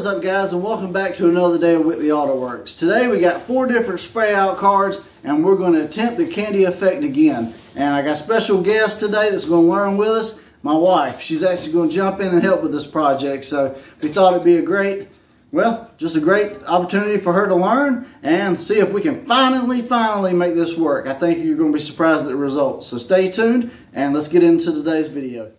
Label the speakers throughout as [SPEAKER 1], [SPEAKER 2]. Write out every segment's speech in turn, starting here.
[SPEAKER 1] up, guys, and welcome back to another day of Whitley Auto Works. Today we got 4 different spray out cards, and we're going to attempt the Kandy effect again. And I got a special guest today that's going to learn with us, my wife. She's actually going to jump in and help with this project, so we thought it'd be a great, well, just a great opportunity for her to learn and see if we can finally make this work. I think you're going to be surprised at the results. So stay tuned and let's get into today's video.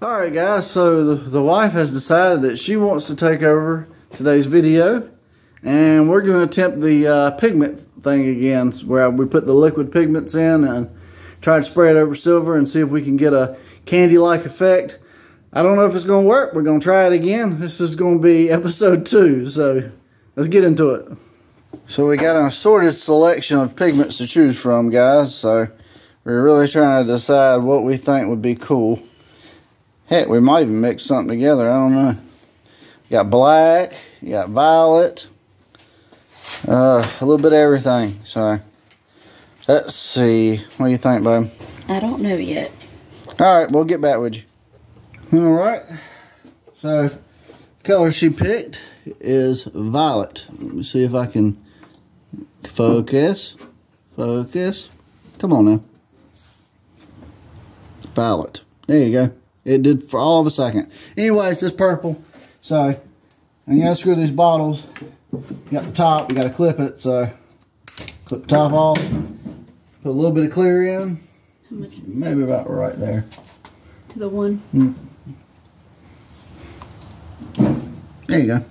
[SPEAKER 1] Alright guys, so the wife has decided that she wants to take over today's video, and we're going to attempt the pigment thing again, where we put the liquid pigments in and try to spray it over silver and see if we can get a candy-like effect. I don't know if it's going to work. We're going to try it again. This is going to be episode 2, so let's get into it. So we got an assorted selection of pigments to choose from, guys, so we're really trying to decide what we think would be cool. Heck, we might even mix something together. I don't know. You got black, you got violet, a little bit of everything. So, let's see. What do you think, babe?
[SPEAKER 2] I don't know yet.
[SPEAKER 1] Alright, we'll get back with you. Alright. So, the color she picked is violet. Let me see if I can focus. Focus. Come on now. Violet. There you go. It did for all of a second. Anyways, it's purple. So, and you gotta screw these bottles. You got the top, you gotta clip it. So, clip the top off. Put a little bit of clear in.
[SPEAKER 2] How much?
[SPEAKER 1] Maybe about right there.
[SPEAKER 2] To the one?
[SPEAKER 1] There you go.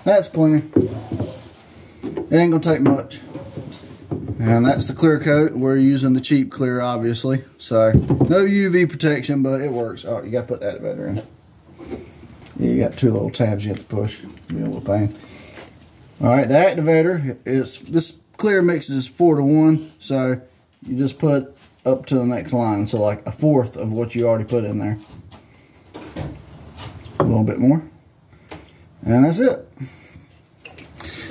[SPEAKER 1] That's plenty. It ain't gonna take much. And that's the clear coat. We're using the cheap clear, obviously. So, no UV protection, but it works. Oh, you gotta put that better in. Yeah, you got 2 little tabs you have to push. Be a little pain. Alright, the activator is, this clear mixes is 4 to 1. So, you just put up to the next line. So, like a 1/4 of what you already put in there. A little bit more. And that's it.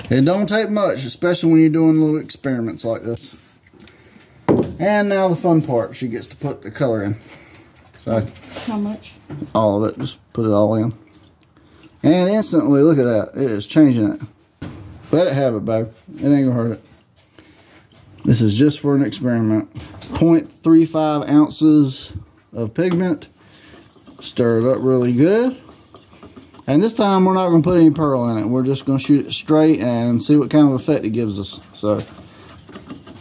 [SPEAKER 1] It don't take much, especially when you're doing little experiments like this. And now the fun part, she gets to put the color in. So,
[SPEAKER 2] how much?
[SPEAKER 1] All of it, just put it all in. And instantly, look at that, it is changing it. Let it have it, babe. It ain't gonna hurt it. This is just for an experiment. 0.35 ounces of pigment. Stir it up really good. And this time we're not going to put any pearl in it. We're just going to shoot it straight and see what kind of effect it gives us. So,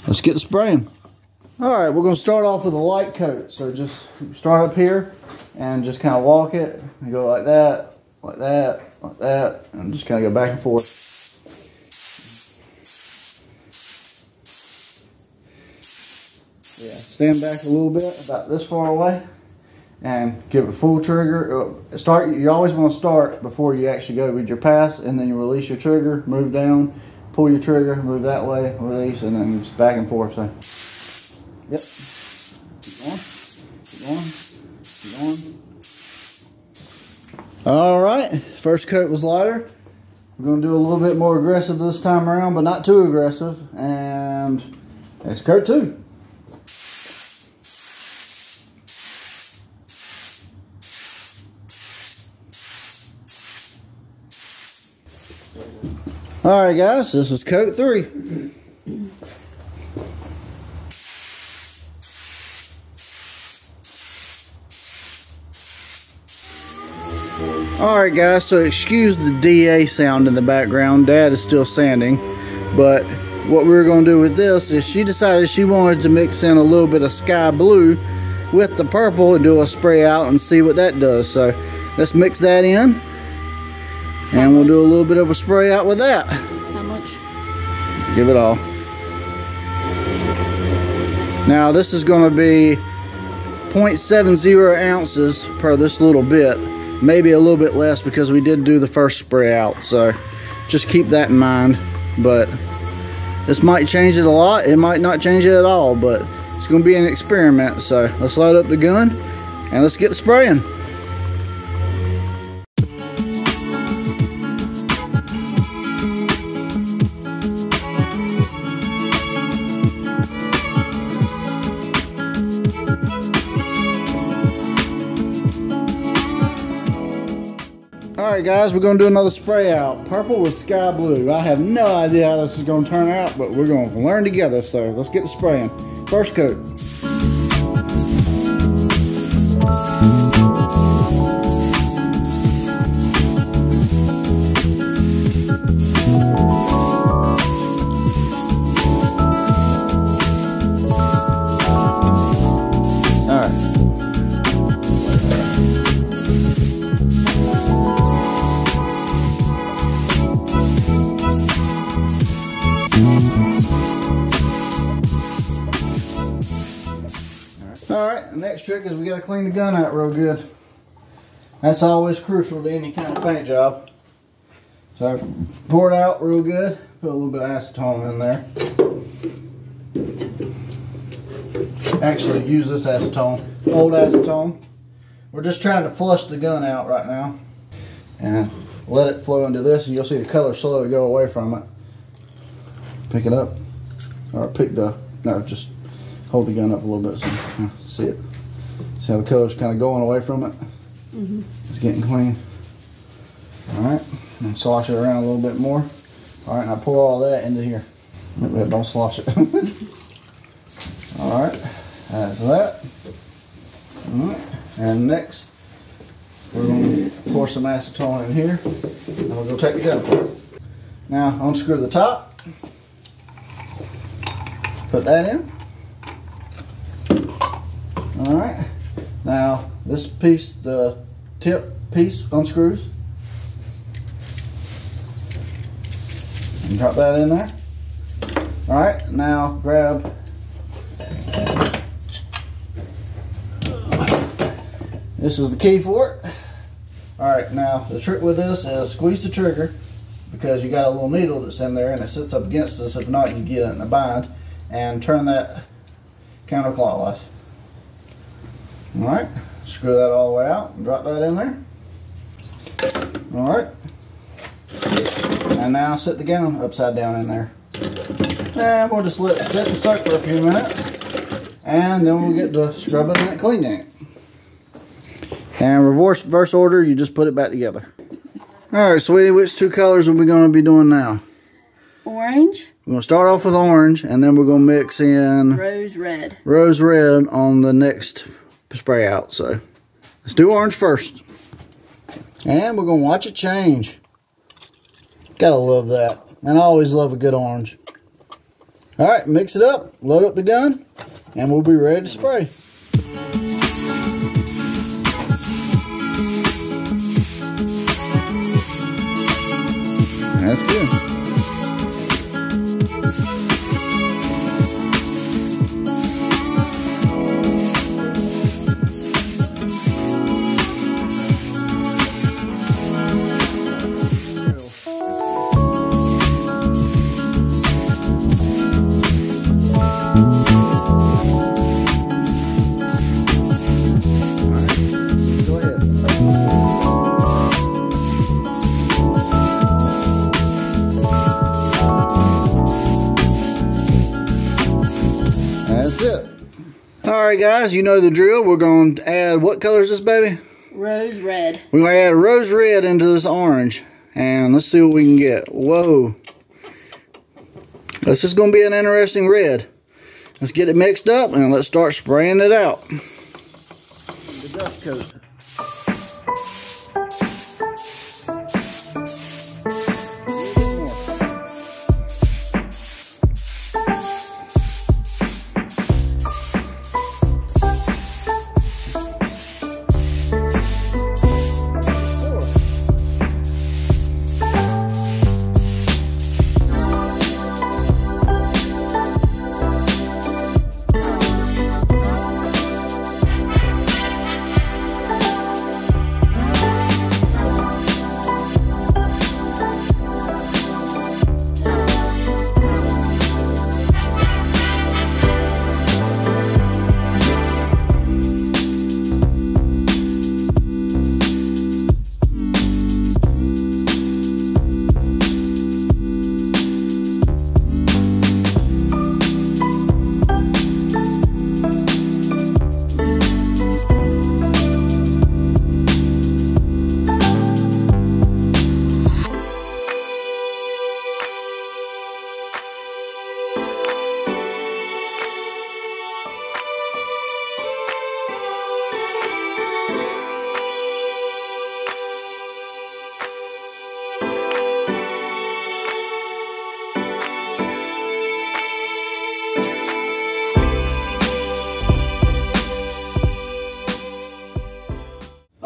[SPEAKER 1] let's get to spraying. Alright, we're going to start off with a light coat. So just start up here and just kind of walk it. And go like that, like that, like that. And just kind of go back and forth. Yeah, stand back a little bit, about this far away. And give it full trigger. You always want to start before you actually go with your pass, and then you release your trigger, move down, pull your trigger, move that way, release, and then just back and forth. So, yep. Keep going, keep going, keep going. All right, first coat was lighter. We're going to do a little bit more aggressive this time around, but not too aggressive. And that's coat 2. Alright guys, this is coat 3. Alright guys, so excuse the DA sound in the background. Dad is still sanding. But what we're going to do with this is she decided she wanted to mix in a little bit of sky blue with the purple and do a spray out and see what that does. So let's mix that in. And we'll do a little bit of a spray out with that.
[SPEAKER 2] How much?
[SPEAKER 1] Give it all. Now this is going to be 0.70 ounces per this little bit. Maybe a little bit less because we did do the first spray out. So just keep that in mind. But this might change it a lot. It might not change it at all. But it's going to be an experiment. So let's load up the gun and let's get spraying. Alright guys, we're going to do another spray out. Purple with sky blue. I have no idea how this is going to turn out, but we're going to learn together. So let's get to spraying. First coat. Alright, the next trick is we got to clean the gun out real good. That's always crucial to any kind of paint job. So pour it out real good, put a little bit of acetone in there. Actually use this acetone, old acetone. We're just trying to flush the gun out right now. And let it flow into this and you'll see the color slowly go away from it. Pick it up. Or just hold the gun up a little bit so you can see it. See how the color's kind of going away from it? Mm-hmm. It's getting clean. Alright, and slosh it around a little bit more. Alright, now pour all that into here. Don't slosh it. Alright, that's that. Alright, and next we're going to pour some acetone in here. And we'll go take the gun apart. Now unscrew the top. Put that in. Alright, now this piece, the tip piece, unscrews. And drop that in there. Alright, now grab this is the key for it. Alright, now the trick with this is squeeze the trigger because you got a little needle that's in there and it sits up against this. If not, you get it in a bind, and turn that counterclockwise. Alright, screw that all the way out and drop that in there. Alright, and now sit the gun upside down in there. And we'll just let it sit and soak for a few minutes, and then we'll get to scrubbing and cleaning it. And reverse order, you just put it back together. Alright, sweetie, which two colors are we going to be doing now?
[SPEAKER 2] Orange.
[SPEAKER 1] We're going to start off with orange, and then we're going to mix in
[SPEAKER 2] Rose red.
[SPEAKER 1] Rose red on the next spray out. So let's do orange first, and we're gonna watch it change. Gotta love that, and I always love a good orange. All right, mix it up, load up the gun, and we'll be ready to spray. That's good. That's it. Alright guys, you know the drill. We're going to add, what color is this baby?
[SPEAKER 2] Rose red.
[SPEAKER 1] We're going to add rose red into this orange. And let's see what we can get. Whoa. This is going to be an interesting red. Let's get it mixed up and let's start spraying it out. The dust coat.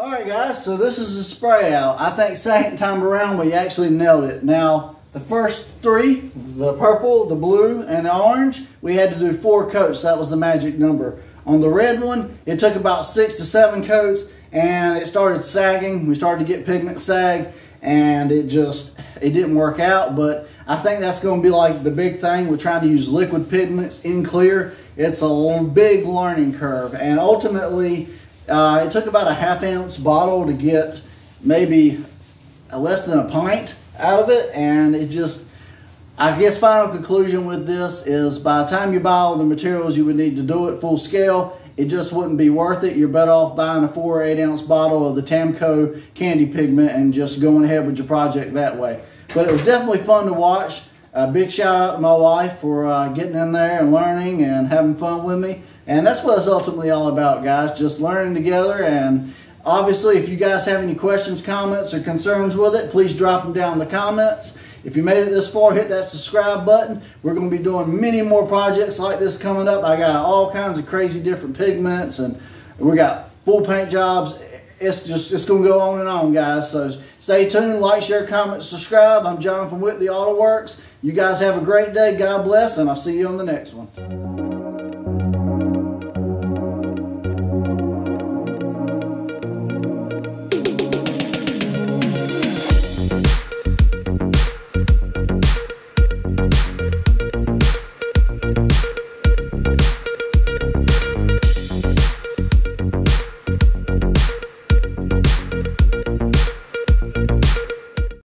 [SPEAKER 1] Alright guys, so this is the spray out. I think second time around we actually nailed it. Now, the first three, the purple, the blue, and the orange, we had to do 4 coats. That was the magic number. On the red one, it took about 6 to 7 coats, and it started sagging. We started to get pigment sag, and it didn't work out. But I think that's going to be like the big thing with trying to use liquid pigments in clear. It's a big learning curve, and ultimately, it took about a ½ ounce bottle to get maybe less than a pint out of it, and I guess final conclusion with this is by the time you buy all the materials you would need to do it full scale, it just wouldn't be worth it. You're better off buying a 4 or 8 ounce bottle of the Tamco Kandy pigment and just going ahead with your project that way. But it was definitely fun to watch. A big shout out to my wife for getting in there and learning and having fun with me. And that's what it's ultimately all about, guys, just learning together. And obviously, if you guys have any questions, comments, or concerns with it, please drop them down in the comments. If you made it this far, hit that subscribe button. We're going to be doing many more projects like this coming up. I got all kinds of crazy different pigments, and we got full paint jobs. It's going to go on and on, guys. So stay tuned, like, share, comment, subscribe. I'm John from Whitley Auto Works. You guys have a great day. God bless, and I'll see you on the next one.